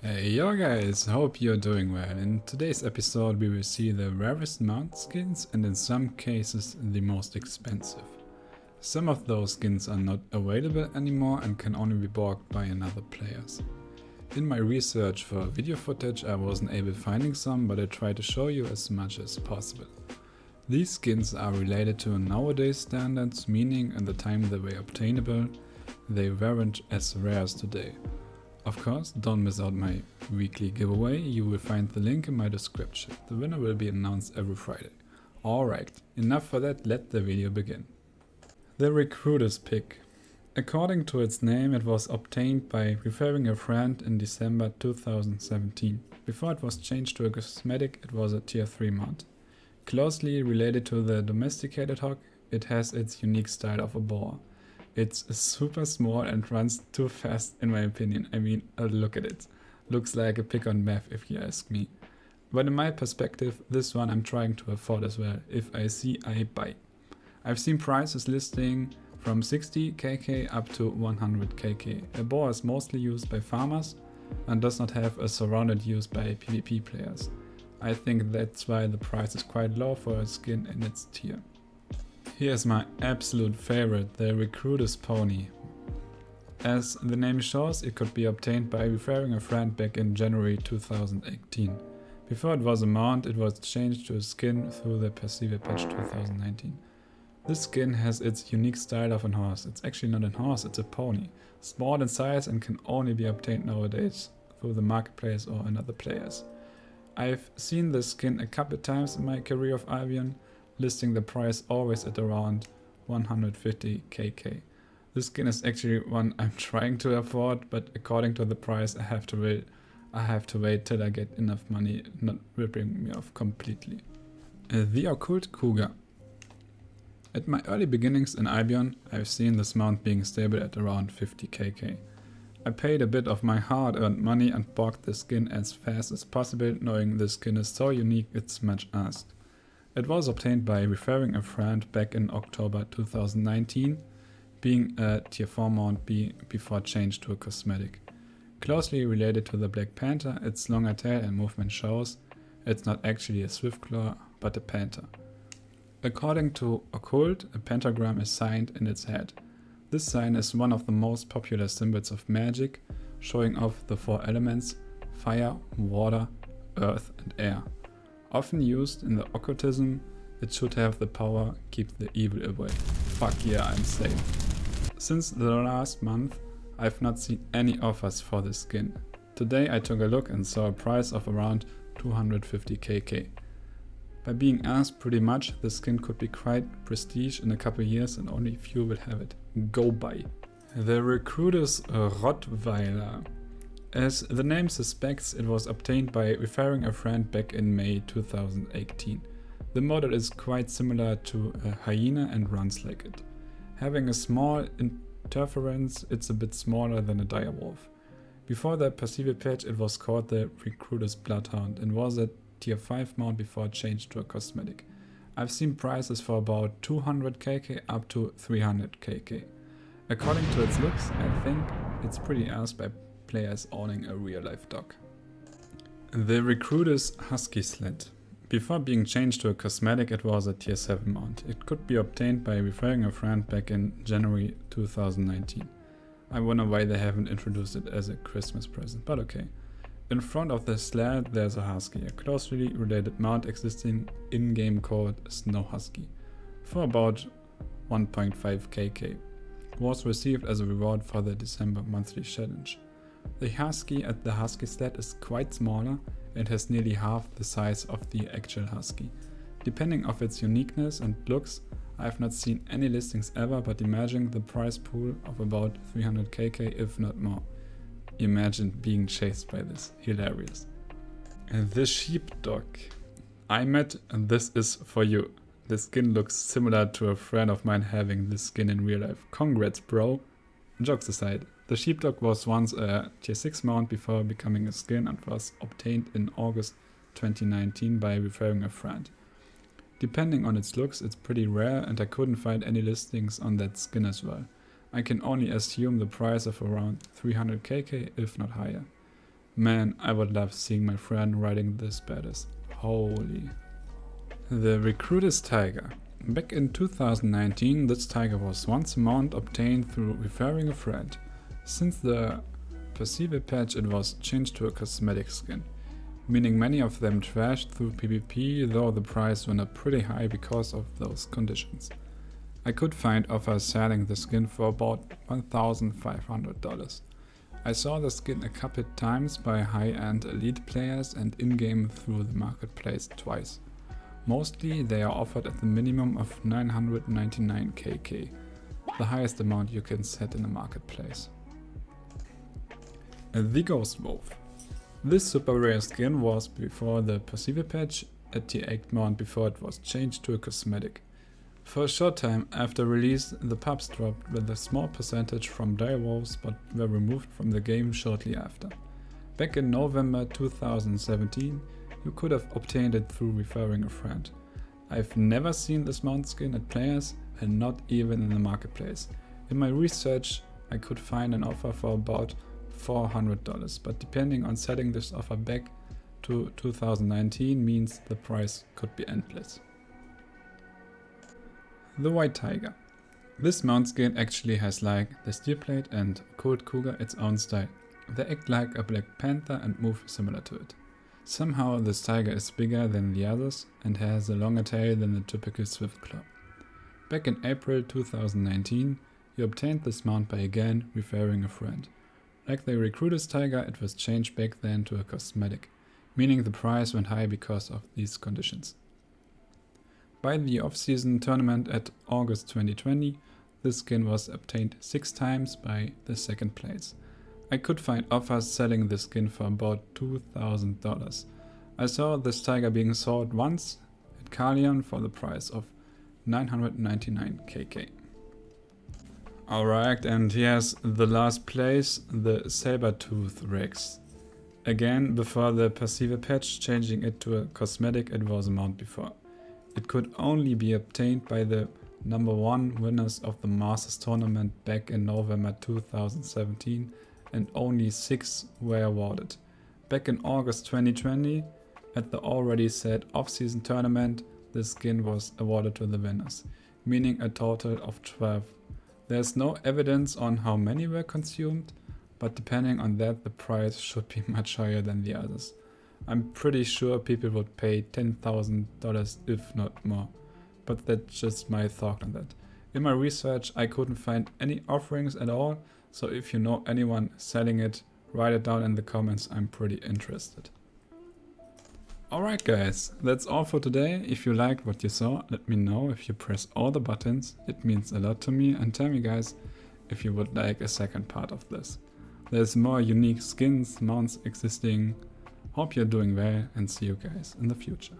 Hey yo guys, hope you're doing well. In today's episode we will see the rarest mount skins and in some cases the most expensive. Some of those skins are not available anymore and can only be bought by another players. In my research for video footage I wasn't able finding some, but I try to show you as much as possible. These skins are related to nowadays standards, meaning in the time they were obtainable, they weren't as rare as today. Of course, don't miss out my weekly giveaway, you will find the link in my description. The winner will be announced every Friday. Alright, enough for that, let the video begin. The Recruiter's Pick. According to its name, it was obtained by referring a friend in December 2017. Before it was changed to a cosmetic, it was a tier 3 mount. Closely related to the domesticated hog, it has its unique style of a boar. It's super small and runs too fast in my opinion. I mean, look at it. Looks like a pick on meth if you ask me. But in my perspective, this one I'm trying to afford as well. If I see, I buy. I've seen prices listing from 60kk up to 100kk. A boar is mostly used by farmers and does not have a surrounded use by PvP players. I think that's why the price is quite low for a skin in its tier. Here's my absolute favorite, the Recruiter's Pony. As the name shows, it could be obtained by referring a friend back in January 2018. Before it was a mount, it was changed to a skin through the Perceiver patch 2019. This skin has its unique style of a horse. It's actually not a horse, it's a pony. Small in size and can only be obtained nowadays through the marketplace or another players. I've seen this skin a couple times in my career of Albion, listing the price always at around 150kk. This skin is actually one I'm trying to afford, but according to the price I have to wait till I get enough money, not ripping me off completely. The Occult cougar. At my early beginnings in Albion, I've seen this mount being stable at around 50kk. I paid a bit of my hard-earned money and bought the skin as fast as possible, knowing this skin is so unique it's much asked. It was obtained by referring a friend back in October 2019, being a tier 4 mount before changed to a cosmetic. Closely related to the Black Panther, its longer tail and movement shows it's not actually a Swiftclaw, but a panther. According to Occult, a pentagram is signed in its head. This sign is one of the most popular symbols of magic, showing off the 4 elements: fire, water, earth and air. Often used in the occultism, it should have the power keep the evil away. Fuck yeah, I'm safe. Since the last month, I've not seen any offers for this skin. Today I took a look and saw a price of around 250kk. By being asked pretty much, the skin could be quite prestige in a couple years and only few will have it. Go buy. The Recruiter's Rottweiler. As the name suspects, it was obtained by referring a friend back in May 2018. The model is quite similar to a hyena and runs like it. Having a small interference, it's a bit smaller than a direwolf. Before the Perceiver patch, it was called the Recruiter's Bloodhound and was a tier 5 mount before it changed to a cosmetic. I've seen prices for about 200kk up to 300kk. According to its looks, I think it's pretty asked by players owning a real life dog. The Recruiter's Husky sled. Before being changed to a cosmetic, it was a tier 7 mount. It could be obtained by referring a friend back in January 2019. I wonder why they haven't introduced it as a Christmas present, but okay. In front of the sled there's a Husky, a closely related mount existing in-game called Snow Husky, for about 1.5kk. Was received as a reward for the December monthly challenge. The Husky at the Husky sled is quite smaller and has nearly half the size of the actual Husky. Depending on its uniqueness and looks, I have not seen any listings ever, but imagine the price pool of about 300kk if not more. Imagine being chased by this, hilarious. The Sheepdog. I met and this is for you. The skin looks similar to a friend of mine having this skin in real life. Congrats bro. Jokes aside. The Sheepdog was once a tier 6 mount before becoming a skin and was obtained in August 2019 by referring a friend. Depending on its looks, it's pretty rare and I couldn't find any listings on that skin as well. I can only assume the price of around 300kk if not higher. Man, I would love seeing my friend riding this badass. Holy. The Recruiter's Tiger. Back in 2019, this tiger was once a mount obtained through referring a friend. Since the Perceiver patch, it was changed to a cosmetic skin, meaning many of them trashed through PvP, though the price went up pretty high because of those conditions. I could find offers selling the skin for about $1,500. I saw the skin a couple times by high-end elite players and in-game through the marketplace twice. Mostly they are offered at the minimum of 999 KK, the highest amount you can set in a marketplace. The Ghostwolf. This super rare skin was before the Perceiver patch at the 8th mount before it was changed to a cosmetic. For a short time after release, the pups dropped with a small percentage from direwolves but were removed from the game shortly after. Back in November 2017, you could have obtained it through referring a friend. I've never seen this mount skin at players and not even in the marketplace. In my research, I could find an offer for about $400, but depending on setting this offer back to 2019 means the price could be endless. The White Tiger. This mount skin actually has, like the Steelplate and Occult cougar, its own style. They act like a Black Panther and move similar to it. Somehow this tiger is bigger than the others and has a longer tail than the typical Swiftclaw. Back in April 2019, you obtained this mount by again referring a friend. Like the Recruiter's Tiger, it was changed back then to a cosmetic, meaning the price went high because of these conditions. By the off-season tournament at August 2020, this skin was obtained 6 times by the second place. I could find offers selling this skin for about $2,000. I saw this tiger being sold once at Albion for the price of 999 KK. Alright, and here's the last place, the Sabertooth Rex. Again, before the Perceiver patch, changing it to a cosmetic, it was a mount before. It could only be obtained by the #1 winners of the Masters tournament back in November 2017, and only 6 were awarded. Back in August 2020, at the already said off-season tournament, the skin was awarded to the winners, meaning a total of 12. There's no evidence on how many were consumed, but depending on that, the price should be much higher than the others. I'm pretty sure people would pay $10,000 if not more, but that's just my thought on that. In my research, I couldn't find any offerings at all, so if you know anyone selling it, write it down in the comments, I'm pretty interested. Alright guys, that's all for today. If you liked what you saw, let me know. If you press all the buttons, it means a lot to me, and tell me guys if you would like a second part of this. There's more unique skins, mounts existing. Hope you're doing well and see you guys in the future.